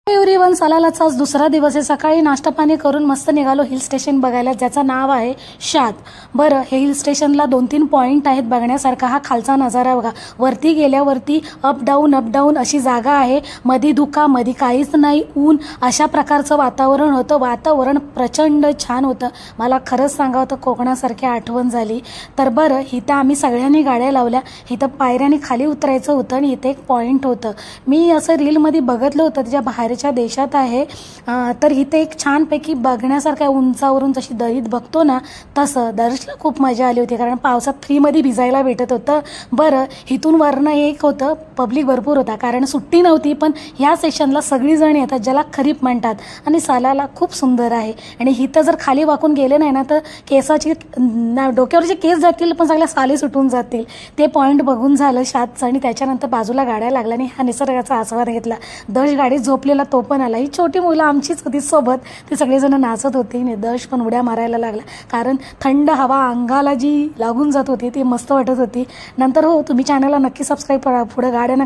Everyone, सलालाचा आज दुसरा दिवस आहे। सकाळी नाश्ता पाणी करून मस्त निघालो हिल स्टेशन बघायला, ज्याचं नाव आहे शाद। बरं, हे हिल स्टेशनला 2-3 पॉइंट आहेत बघण्यासारखा। हा खालचा नजारा बघा, वरती गेल्यावरती अप डाऊन अशी जागा आहे। मधी धुका, मधी काहीच नाही, ऊन, अशा प्रकारचं वातावरण होतं। वातावरण प्रचंड छान होतं। मला खरंच सांगावं तर कोकणासारखी आठवण झाली। तर बरं, इथं आम्ही सगळ्यांनी गाड्या लावल्या। इथं पायऱ्याने खाली उतरायचं होतं आणि इथे एक पॉइंट होतं। मी असं रीलमध्ये बघितलं होतं, त्याच्या बाहेरच्या देशात आहे। तर इथे एक छानपैकी बघण्यासारखं उंचावरून जशी दरीत बघतो ना, तसं दर्शला खूप मजा आली होती, कारण पावसात फ्रीमध्ये भिजायला भेटत होतं। बरं, इथून वरनं एक होतं, पब्लिक भरपूर होता, कारण सुट्टी नव्हती, पण ह्या सेशनला सगळीजण येतात, ज्याला खरीप म्हणतात। आणि सालाला खूप सुंदर आहे। आणि इथं जर खाली वाकून गेले नाही ना, तर केसाची डोक्यावरचे केस जातील, पण सगळ्या साली सुटून जातील। ते पॉइंट बघून झालं शादचं, आणि त्याच्यानंतर बाजूला गाड्या लागल्या आणि हा निसर्गाचा आस्वाद घेतला। दश गाडीत झोपलेला तो पण आला। ही छोटी मुलं आमचीच होती सोबत, ती सगळेजण नाचत होती आणि दश पण उड्या मारायला लागला, कारण थंड हवा अंगाला जी लागून जात होती ती मस्त वाटत होती। नंतर हो, तुम्ही चॅनलला नक्की सबस्क्राईब करा, पुढे गाड्यांना